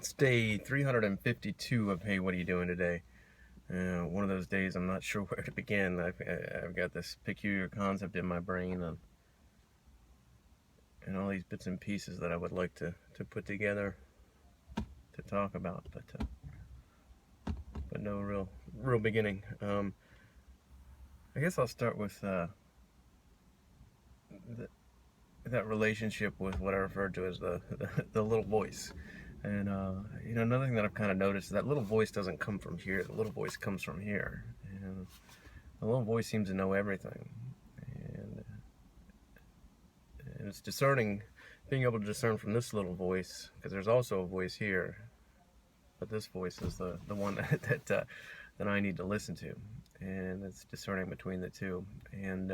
It's day 352 of Hey, What Are You Doing Today? One of those days I'm not sure where to begin. I've got this peculiar concept in my brain and all these bits and pieces that I would like to put together to talk about, but no real beginning. I guess I'll start with that relationship with what I referred to as the little voice. And another thing that I've kind of noticed is that little voice doesn't come from here. The little voice comes from here, and the little voice seems to know everything. And, and it's discerning, being able to discern from this little voice, because there's also a voice here, but this voice is the one that I need to listen to, and it's discerning between the two. And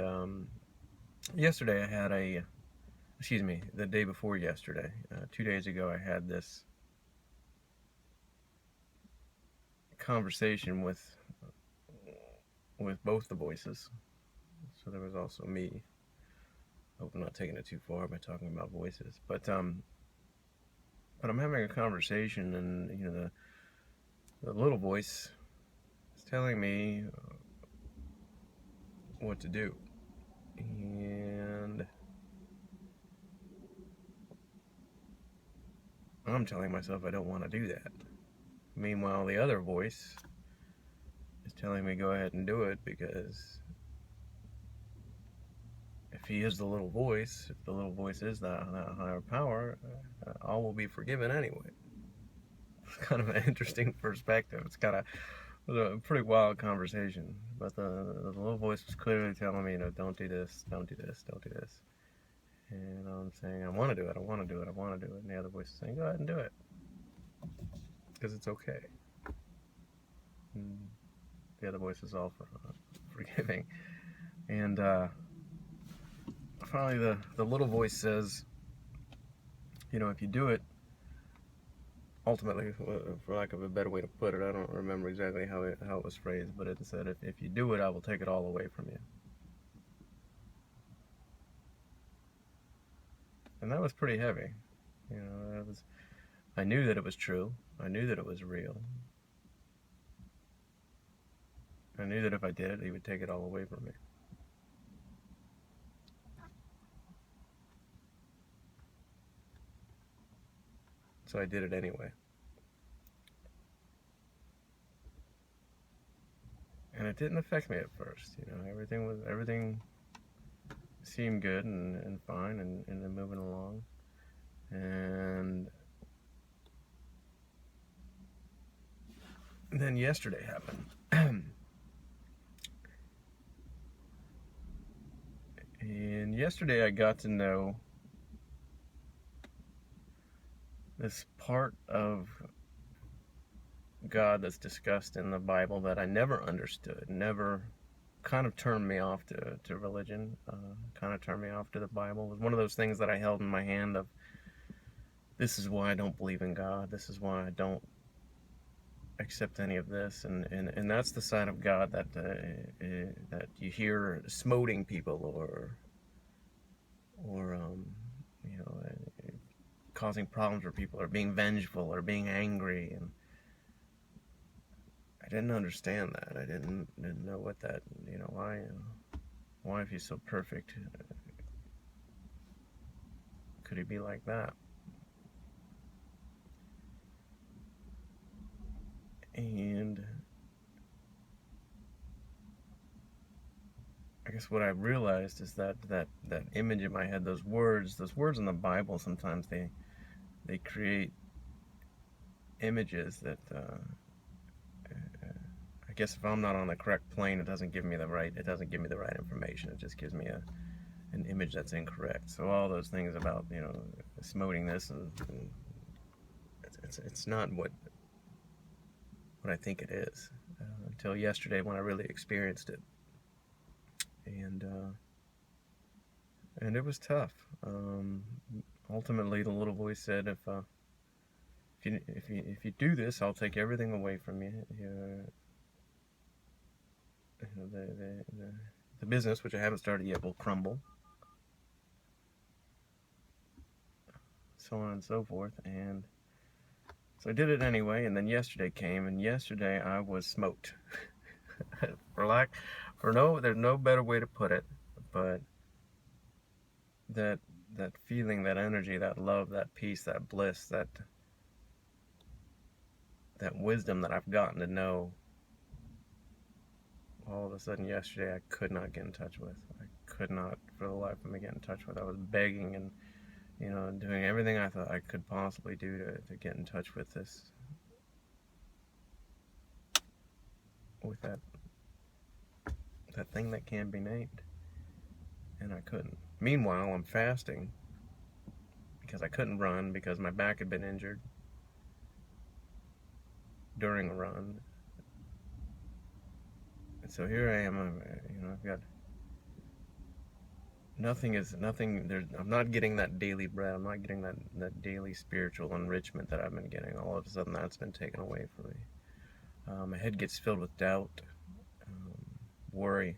yesterday I had the day before yesterday, 2 days ago, I had this conversation with both the voices. So there was also me. I hope I'm not taking it too far by talking about voices, but I'm having a conversation, and the little voice is telling me what to do, and I'm telling myself I don't want to do that. Meanwhile, the other voice is telling me go ahead and do it, because if he is the little voice, if the little voice is that higher power, all will be forgiven anyway. It's kind of an interesting perspective. It's kind of a pretty wild conversation. But the little voice was clearly telling me, don't do this, don't do this, don't do this. And I'm saying, I want to do it, I want to do it, I want to do it. And the other voice is saying, go ahead and do it, because it's okay. And the other voice is all for forgiving. And finally, the little voice says, if you do it, ultimately, for lack of a better way to put it, I don't remember exactly how it was phrased, but it said, if you do it, I will take it all away from you. And that was pretty heavy. I knew that it was true. I knew that it was real. I knew that if I did it, he would take it all away from me. So I did it anyway. And it didn't affect me at first. Everything seemed good and fine and then moving along. And then yesterday happened. And yesterday I got to know this part of God that's discussed in the Bible that I never understood, never kind of turned me off to religion, kind of turned me off to the Bible. It was one of those things that I held in my hand of, this is why I don't believe in God, this is why I don't accept any of this, and that's the side of God that you hear smoting people or causing problems for people, or being vengeful, or being angry. And I didn't understand that. I didn't know what that, why if he's so perfect, could he be like that? And I guess what I realized is that image in my head, those words in the Bible, sometimes they create images that I guess if I'm not on the correct plane, it doesn't give me the right information. It just gives me an image that's incorrect. So all those things about smoting this, and it's not what I think it is, until yesterday when I really experienced it, and it was tough. Ultimately, the little voice said, if you do this, I'll take everything away from you. The business, which I haven't started yet, will crumble, so on and so forth. And So I did it anyway, and then yesterday came, and yesterday I was smoked. For lack, there's no better way to put it, but that that feeling, that energy, that love, that peace, that bliss, that wisdom that I've gotten to know, all of a sudden yesterday I could not get in touch with. I could not for the life of me get in touch with. I was begging and doing everything I thought I could possibly do to get in touch with that thing that can't be named, and I couldn't. Meanwhile, I'm fasting because I couldn't run because my back had been injured during a run. And so here I am, I've got nothing. I'm not getting that daily bread. I'm not getting that daily spiritual enrichment that I've been getting. All of a sudden, that's been taken away from me. My head gets filled with doubt, worry,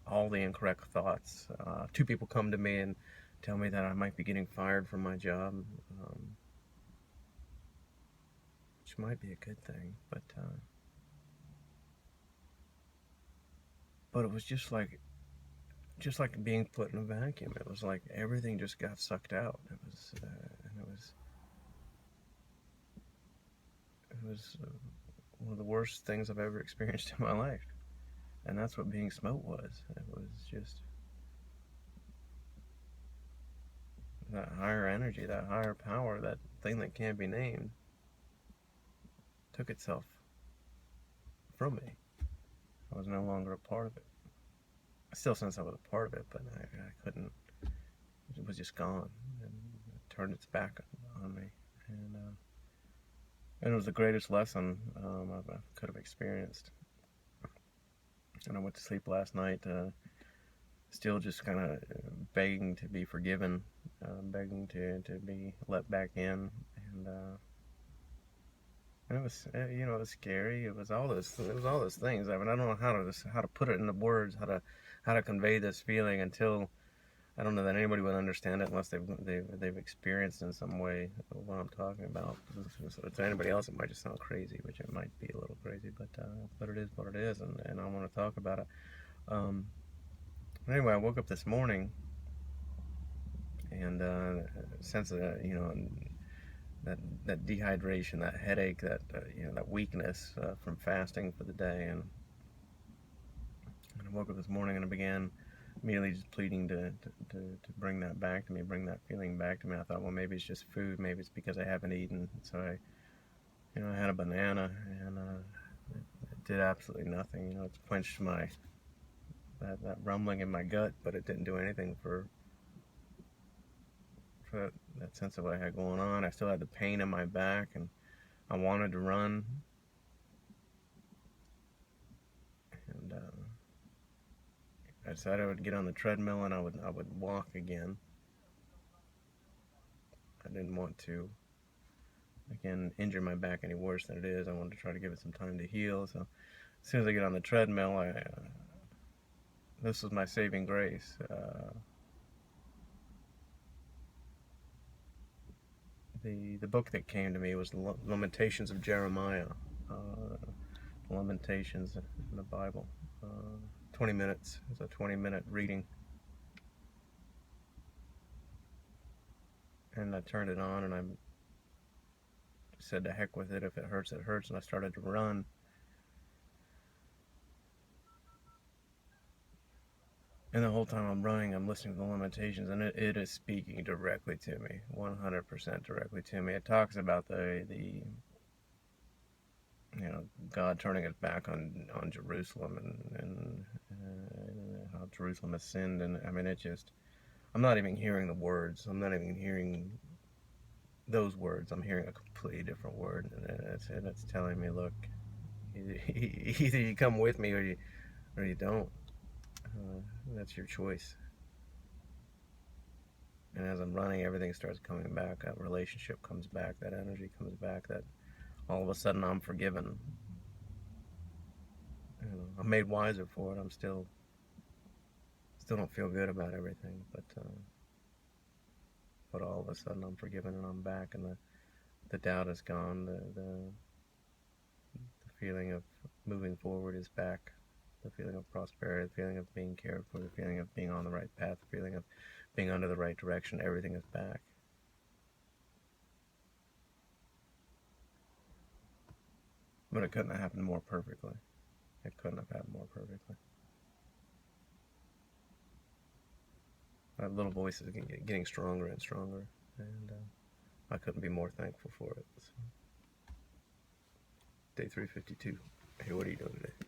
all the incorrect thoughts. Two people come to me and tell me that I might be getting fired from my job, which might be a good thing, but it was just like being put in a vacuum. It was like everything just got sucked out. It was one of the worst things I've ever experienced in my life, and that's what being smoked was. It was just that higher energy, that higher power, that thing that can't be named, took itself from me. I was no longer a part of it. I still sense I was a part of it, but I couldn't. It was just gone, and it turned its back on me, and it was the greatest lesson I could have experienced. And I went to sleep last night, still just kind of begging to be forgiven, begging to be let back in, and it was it was scary. It was all those things. I mean, I don't know how to put it into words, how to convey this feeling until I don't know that anybody would understand it unless they've experienced in some way what I'm talking about. So to anybody else, it might just sound crazy, which it might be a little crazy, but it is what it is, and I want to talk about it. Anyway, I woke up this morning and sense of that dehydration, that headache, that weakness from fasting for the day, and I woke up this morning and I began immediately just pleading to bring that back to me, bring that feeling back to me. I thought, well, maybe it's just food, maybe it's because I haven't eaten. So I had a banana, and it did absolutely nothing. It's quenched that rumbling in my gut, but it didn't do anything for that sense of what I had going on. I still had the pain in my back, and I wanted to run, and I decided I would get on the treadmill and I would walk again. I didn't want to, again, injure my back any worse than it is. I wanted to try to give it some time to heal. So as soon as I get on the treadmill, this was my saving grace. The book that came to me was the Lamentations of Jeremiah, Lamentations in the Bible. 20 minutes. It's a 20-minute reading. And I turned it on and I said, to heck with it. If it hurts, it hurts. And I started to run. And the whole time I'm running, I'm listening to the Lamentations, and it is speaking directly to me, 100% directly to me. It talks about the God turning his back on Jerusalem, and how Jerusalem has sinned. And I mean, I'm not even hearing the words. I'm not even hearing those words. I'm hearing a completely different word, and it's telling me, look, either you come with me or you don't. That's your choice. And as I'm running, everything starts coming back. That relationship comes back. That energy comes back. That all of a sudden I'm forgiven. I'm made wiser for it. I'm still don't feel good about everything, but all of a sudden I'm forgiven and I'm back, and the doubt is gone. The feeling of moving forward is back. The feeling of prosperity, the feeling of being cared for, the feeling of being on the right path, the feeling of being under the right direction. Everything is back. But it couldn't have happened more perfectly. It couldn't have happened more perfectly. That little voice is getting stronger and stronger, and I couldn't be more thankful for it. So, day 352. Hey, what are you doing today?